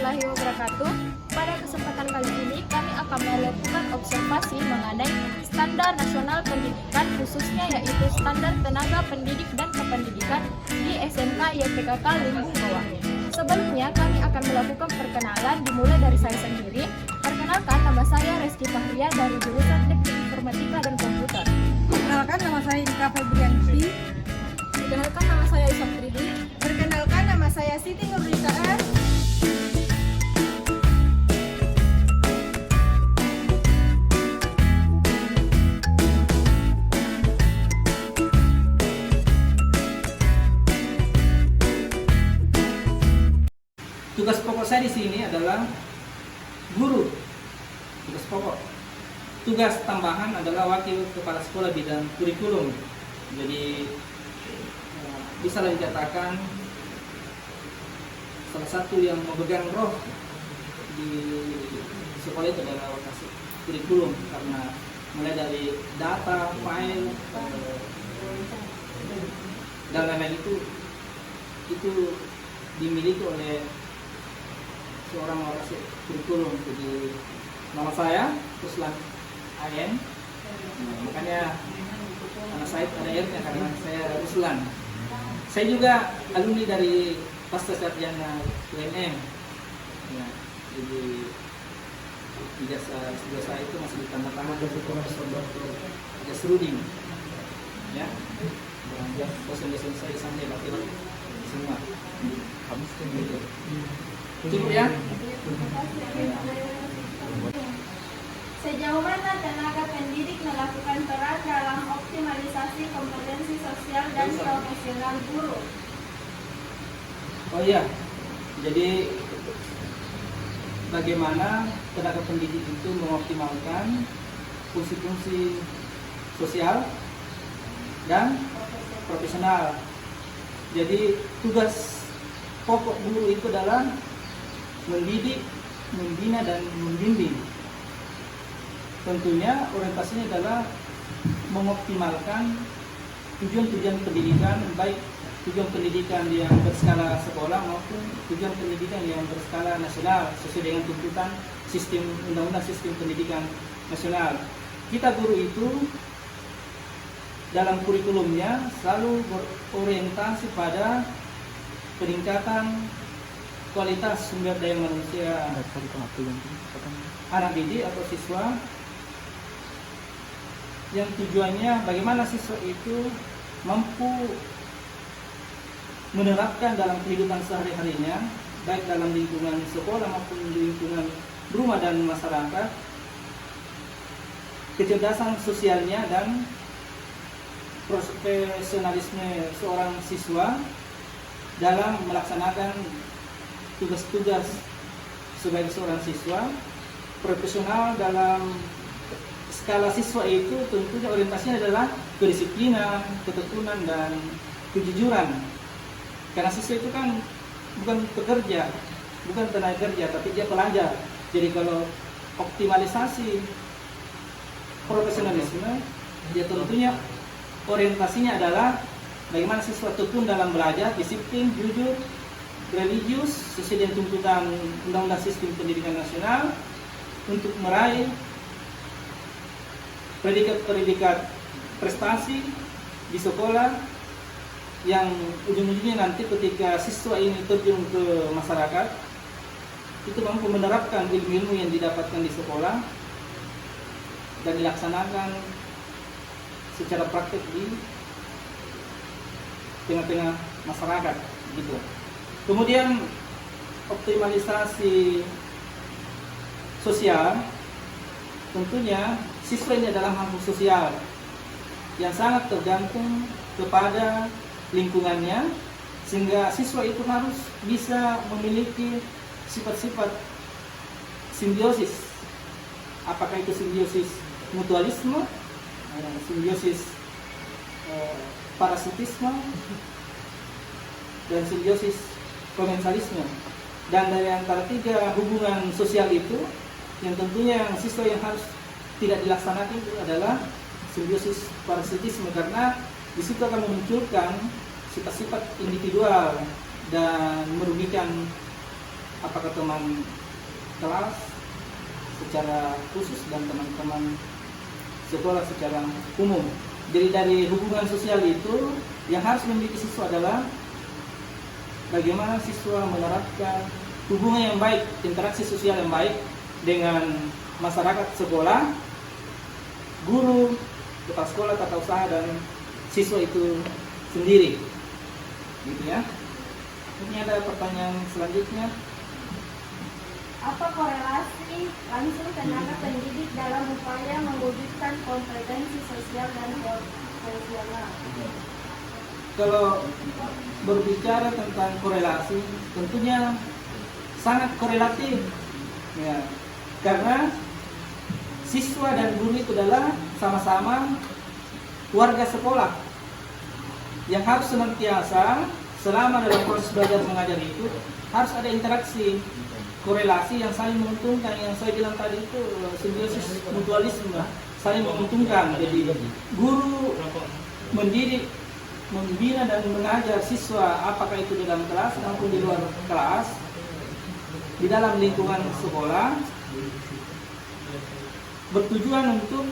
warahmatullahi wabarakatuh. Pada kesempatan kali ini kami akan melakukan observasi mengenai standar nasional pendidikan, khususnya yaitu standar tenaga pendidik dan kependidikan di SMK YPKK Limbung Bawah. Sebelumnya kami akan melakukan perkenalan dimulai dari saya sendiri. Perkenalkan, nama saya Reski Fahria dari jurusan Teknik Informatika dan Komputer. Perkenalkan, nama saya Ika Febrianti. Perkenalkan, nama saya Isam Tridi. Perkenalkan, nama saya Siti Nurlita. Tugas pokok saya di sini adalah guru. Tugas pokok. Tugas tambahan adalah wakil kepala sekolah bidang kurikulum. Jadi bisa dikatakan salah satu yang memegang roh di sekolah itu adalah lokasi kurikulum, karena mulai dari data, file, dan lain-lain itu dimiliki oleh seorang lokasi kurikulum. Jadi nama saya Ruslan Ayen, makanya anak saya ada airnya karena saya Ruslan. Saya juga alumni dari Pasca Sarjana UNM. Ya, jadi ijazah itu masih ditanda-tangan dari Profesor Dr. Jasrudin. Ya, dan dosen-dosen saya sampai bakal semua. Habis itu. Cukup ya? Sejauh mana tenaga pendidik melakukan peran dalam optimalisasi kompetensi sosial dan profesional guru? Oh iya, jadi bagaimana tenaga pendidik itu mengoptimalkan fungsi-fungsi sosial dan profesional. Jadi tugas pokok guru itu adalah mendidik, membina, dan membimbing. Tentunya orientasinya adalah mengoptimalkan tujuan-tujuan pendidikan, baik tujuan pendidikan yang berskala sekolah maupun tujuan pendidikan yang berskala nasional sesuai dengan tuntutan sistem undang-undang sistem pendidikan nasional. Kita guru itu dalam kurikulumnya selalu berorientasi pada peningkatan kualitas sumber daya manusia anak didik atau siswa, yang tujuannya bagaimana siswa itu mampu menerapkan dalam kehidupan sehari-harinya, baik dalam lingkungan sekolah maupun lingkungan rumah dan masyarakat, kecerdasan sosialnya dan profesionalisme seorang siswa dalam melaksanakan tugas-tugas sebagai seorang siswa. Profesional dalam skala siswa itu tentunya orientasinya adalah kedisiplinan, ketekunan, dan kejujuran. Karena siswa itu kan bukan pekerja, bukan tenaga kerja, tapi dia pelajar. Jadi kalau optimalisasi profesionalisme, dia tentunya orientasinya adalah bagaimana siswa tekun dalam belajar, disiplin, jujur, religius, sesuai dengan tuntutan Undang-Undang Sistem Pendidikan Nasional, untuk meraih predikat-predikat prestasi di sekolah, yang ujung-ujungnya nanti ketika siswa ini terjun ke masyarakat, itu mampu menerapkan ilmu-ilmu yang didapatkan di sekolah dan dilaksanakan secara praktik di tengah-tengah masyarakat gitu. Kemudian optimalisasi sosial, tentunya siswa ini adalah makhluk sosial yang sangat tergantung kepada lingkungannya, sehingga siswa itu harus bisa memiliki sifat-sifat simbiosis. Apakah itu simbiosis mutualisme, simbiosis parasitisme, dan simbiosis komensalisme. Dan dari antara tiga hubungan sosial itu, yang tentunya siswa yang harus tidak dilaksanakan itu adalah simbiosis parasitisme, karena di situ akan memunculkan sifat-sifat individual dan merugikan apakah teman kelas secara khusus dan teman-teman sekolah secara umum. Jadi dari hubungan sosial itu yang harus dimiliki siswa adalah bagaimana siswa menerapkan hubungan yang baik, interaksi sosial yang baik dengan masyarakat sekolah, guru, kepala sekolah, tata usaha, dan siswa itu sendiri. Gitu ya. Ini ada pertanyaan selanjutnya. Apa korelasi langsung tenaga pendidik dalam upaya mewujudkan kompetensi sosial dan emosional? Kalau berbicara tentang korelasi, tentunya sangat korelatif, ya, karena siswa dan guru itu adalah sama-sama warga sekolah yang harus senantiasa selama dalam proses belajar mengajar itu harus ada interaksi, korelasi yang saling menguntungkan. Yang saya bilang tadi itu simbiosis mutualisme, saling menguntungkan. Jadi guru mendidik, membina dan mengajar siswa, apakah itu di dalam kelas maupun di luar kelas, di dalam lingkungan sekolah, bertujuan untuk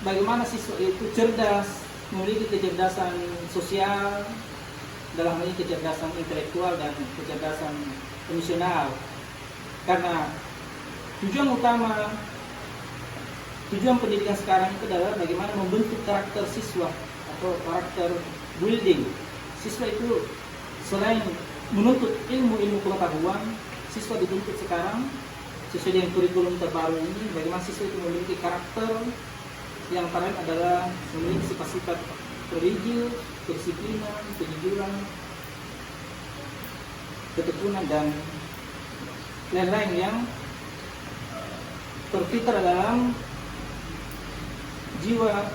bagaimana siswa itu cerdas, memiliki kecerdasan sosial, dalam hal ini kecerdasan intelektual dan kecerdasan emosional. Karena tujuan pendidikan sekarang itu adalah bagaimana membentuk karakter siswa atau karakter building. Siswa itu selain menuntut ilmu pengetahuan, siswa dituntut sekarang sesuai dengan kurikulum terbaru ini bagaimana siswa itu memiliki karakter yang paling adalah memiliki sifat-sifat religius, kedisiplinan, kejujuran, ketekunan, dan lain-lain yang terfitrah dalam jiwa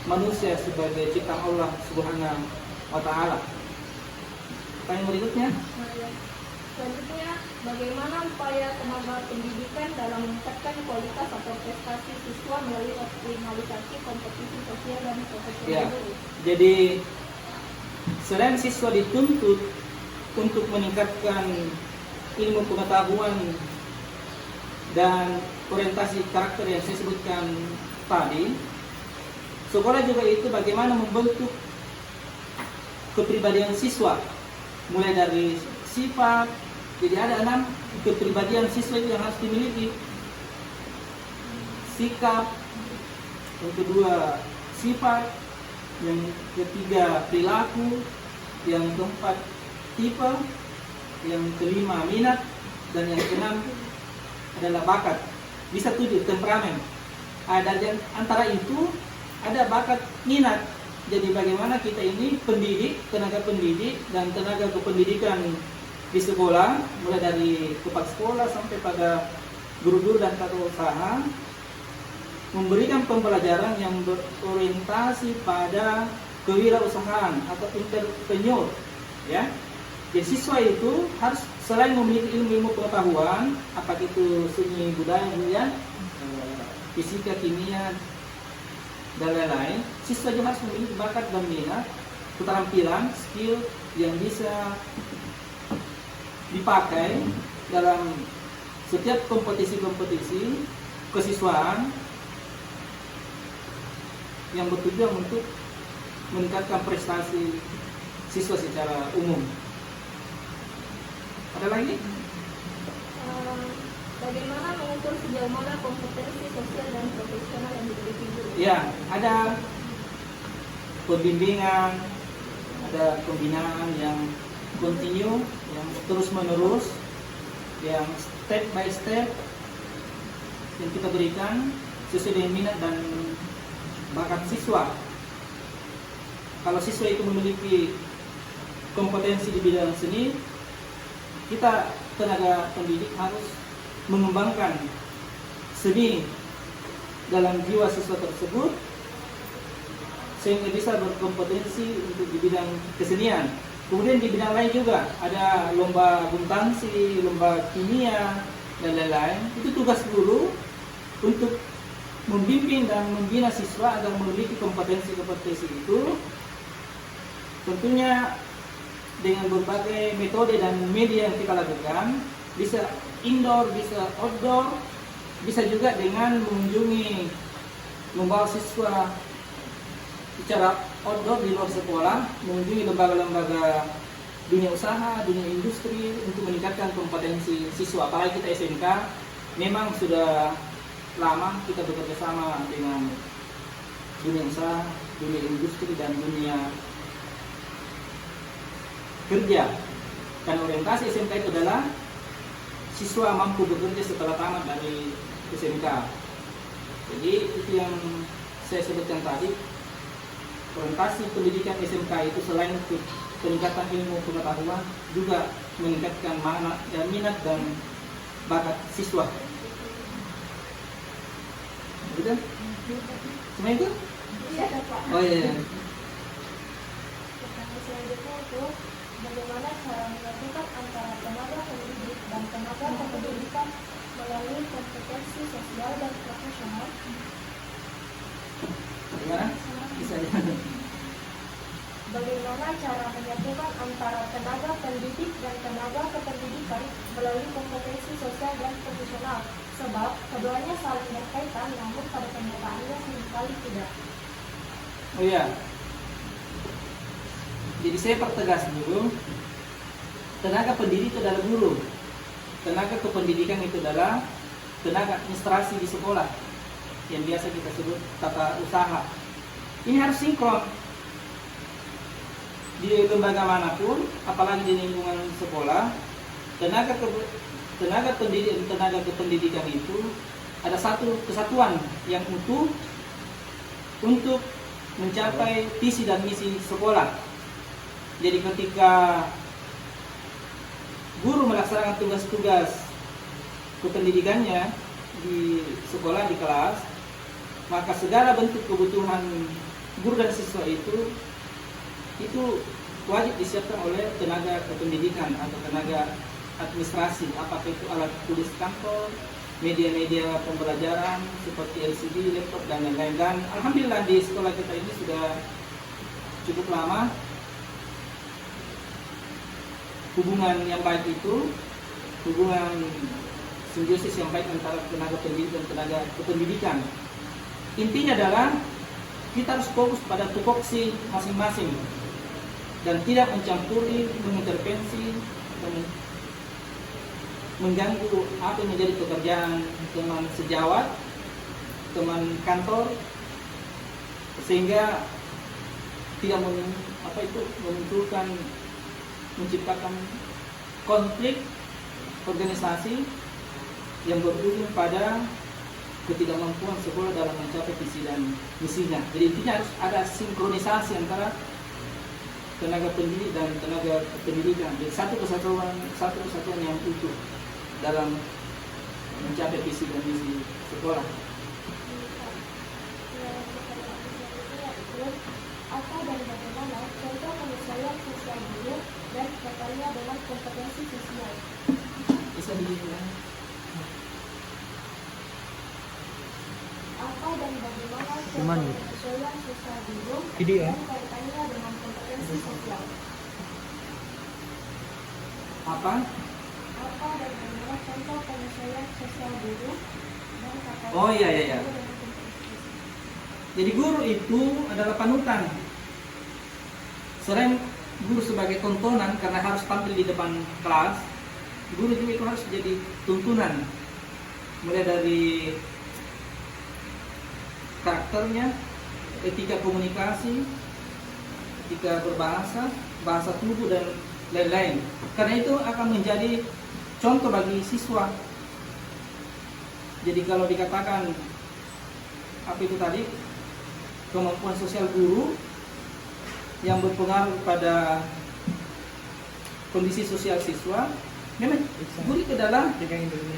manusia sebagai ciptaan Allah Subhanahu wa Ta'ala. Pertanyaan berikutnya. Selanjutnya, bagaimana upaya tenaga pendidikan dalam meningkatkan kualitas atau prestasi siswa melalui optimalisasi kompetisi sosial dan profesional? Ya, jadi selain siswa dituntut untuk meningkatkan ilmu pengetahuan dan orientasi karakter yang saya sebutkan tadi, sekolah juga itu bagaimana membentuk kepribadian siswa, mulai dari sifat. Jadi ada 6 kepribadian siswa itu yang harus dimiliki. Sikap, yang kedua sifat, yang ketiga perilaku, yang keempat tipe, yang kelima minat, dan yang keenam adalah bakat. Bisa 7 temperamen. Ada antara itu ada bakat minat. Jadi bagaimana kita ini pendidik, tenaga pendidik dan tenaga kependidikan di sekolah, mulai dari kepala sekolah sampai pada guru-guru dan tata usaha, memberikan pembelajaran yang berorientasi pada kewirausahaan atau entrepreneur, ya. Jadi siswa itu harus selain memiliki ilmu pengetahuan, apakah itu seni budaya, ya, fisika, kimia, dan lain-lain, siswa juga harus memiliki bakat dan minat, keterampilan, skill yang bisa dipakai dalam setiap kompetisi-kompetisi kesiswaan yang bertujuan untuk meningkatkan prestasi siswa secara umum. Ada lagi? Bagaimana mengukur sejauh mana kompetensi sosial dan profesional yang dimiliki guru? Ya, ada pembimbingan, ada pembinaan yang continue, yang terus menerus, yang step by step yang kita berikan sesuai dengan minat dan bakat siswa. Kalau siswa itu memiliki kompetensi di bidang seni, kita tenaga pendidik harus mengembangkan seni dalam jiwa siswa tersebut sehingga bisa berkompetensi untuk di bidang kesenian. Kemudian di bidang lain juga ada lomba bulu tangkis, lomba kimia, dan lain-lain. Itu tugas guru untuk membimbing dan membina siswa agar memiliki kompetensi-kompetensi itu. Tentunya dengan berbagai metode dan media yang kita lakukan bisa indoor, bisa outdoor, bisa juga dengan mengunjungi, membawa siswa secara outdoor di luar sekolah, mengunjungi lembaga-lembaga dunia usaha, dunia industri untuk meningkatkan kompetensi siswa. Apalagi kita SMK, memang sudah lama kita bekerja sama dengan dunia usaha, dunia industri, dan dunia kerja. Dan orientasi SMK itu adalah siswa mampu bekerja setelah tamat dari SMK. Jadi itu yang saya sebutkan tadi. Orientasi pendidikan SMK itu selain untuk peningkatan ilmu pengetahuan, juga meningkatkan minat dan bakat siswa. Betul? Semua itu? Iya, Pak. Oh iya. Pertanyaan selanjutnya itu bagaimana cara menyatukan antara tenaga pendidik dan tenaga kependidikan melalui kompetensi sosial dan profesional? Gimana? Bisa ya. Bagaimana cara menyatukan antara tenaga pendidik dan tenaga kependidikan melalui kompetensi sosial dan profesional? Sebab keduanya saling berkaitan, namun pada kenyataannya seringkali tidak. Oh iya. Jadi saya pertegas dulu, tenaga pendidik itu adalah guru, tenaga kependidikan itu adalah tenaga administrasi di sekolah, yang biasa kita sebut tata usaha. Ini harus sinkron di lembaga manapun, apalagi di lingkungan sekolah. Tenaga pendidik dan tenaga kependidikan itu ada satu kesatuan yang utuh untuk mencapai visi dan misi sekolah. Jadi ketika guru melaksanakan tugas-tugas kependidikannya di sekolah, di kelas, maka segala bentuk kebutuhan guru dan siswa itu wajib disiapkan oleh tenaga kependidikan atau tenaga administrasi, apakah itu alat tulis kantor, media-media pembelajaran seperti LCD, laptop, dan lain-lain. Dan alhamdulillah di sekolah kita ini sudah cukup lama hubungan yang baik itu, hubungan simbiosis yang baik antara tenaga pendidik dan tenaga kependidikan. Intinya adalah kita harus fokus pada tupoksi masing-masing dan tidak mencampuri, mengintervensi, dan mengganggu apa yang menjadi pekerjaan teman sejawat, teman kantor, sehingga tidak menciptakan konflik organisasi yang berujung pada ketidakmampuan sekolah dalam mencapai visi dan misinya. Jadi intinya harus ada sinkronisasi antara tenaga pendidik dan tenaga pendidikan. Jadi satu kesatuan yang utuh dalam mencapai visi dan misi sekolah. Apa dan bagaimana contoh penyesuaian sosial guru dan kaitannya dengan kompetensi sosial? Bisa dibilang. Apa dan bagaimana contoh Cuman, penyesuaian sosial guru Video, dan kaitannya dengan kompetensi sosial? Apa? Apa dan bagaimana contoh penyesuaian sosial guru dan kaitannya Oh iya. dengan kompetensi sosial? Jadi guru itu adalah panutan. Selain guru sebagai tontonan karena harus tampil di depan kelas, guru juga itu harus jadi tuntunan. Mulai dari karakternya, etika komunikasi, etika berbahasa, bahasa tubuh, dan lain-lain. Karena itu akan menjadi contoh bagi siswa. Jadi kalau dikatakan apa itu tadi, kemampuan sosial guru yang berpengaruh pada kondisi sosial siswa, memang guru itu adalah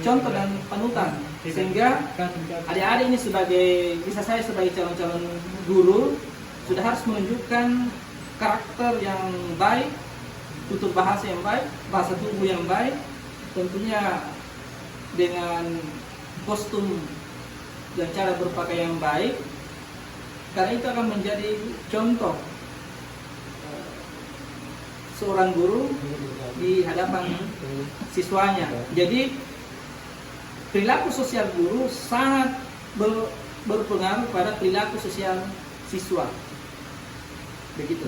contoh dan panutan. Sehingga adik-adik ini bisa saya sebagai calon-calon guru sudah harus menunjukkan karakter yang baik, tutur bahasa yang baik, bahasa tubuh yang baik, tentunya dengan kostum dan cara berpakaian yang baik, karena itu akan menjadi contoh seorang guru di hadapan siswanya. Jadi perilaku sosial guru sangat berpengaruh pada perilaku sosial siswa. Begitu.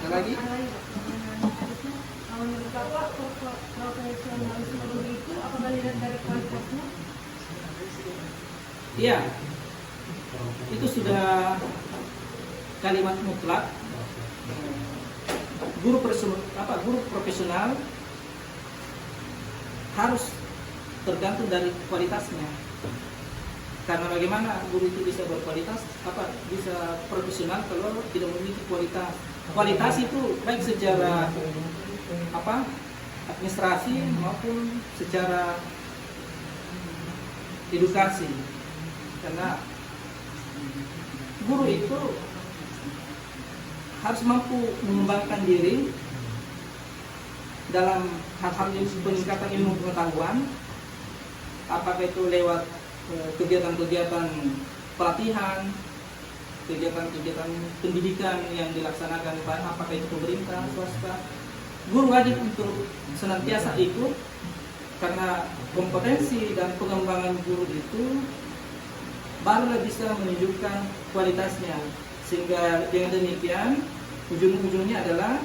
Ada lagi? Menurut Bapak, profesionalisme guru itu apakah dilihat dari kualitasnya? Iya. Itu sudah kalimat mutlak. Guru profesional harus tergantung dari kualitasnya. Karena bagaimana guru itu bisa berkualitas, bisa profesional kalau tidak memiliki kualitas. Kualitas itu baik secara administrasi maupun secara edukasi. Karena guru itu harus mampu mengembangkan diri dalam hal-hal peningkatan ilmu pengetahuan, apakah itu lewat kegiatan-kegiatan pelatihan, kegiatan-kegiatan pendidikan yang dilaksanakan apakah itu pemerintah, swasta. Guru wajib untuk senantiasa ikut, karena kompetensi dan pengembangan guru itu barulah bisa menunjukkan kualitasnya, sehingga dengan demikian ujung-ujungnya adalah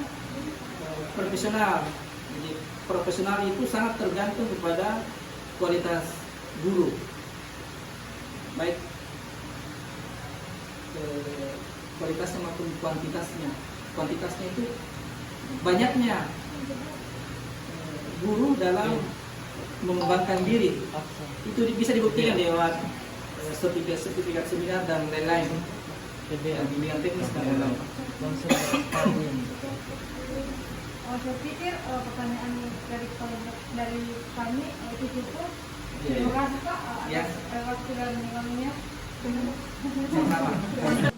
profesional. Jadi profesional itu sangat tergantung kepada kualitas guru, baik kualitasnya maupun kuantitasnya. Kuantitasnya itu banyaknya guru dalam mengembangkan diri. Itu bisa dibuktikan lewat sertifikat seminar dan lain-lain, bimbingan teknis dan lain-lain. Saya pikir pertanyaan dari kami itu cukup. Terima kasih Pak atas waktu dan ilmunya. Sama-sama.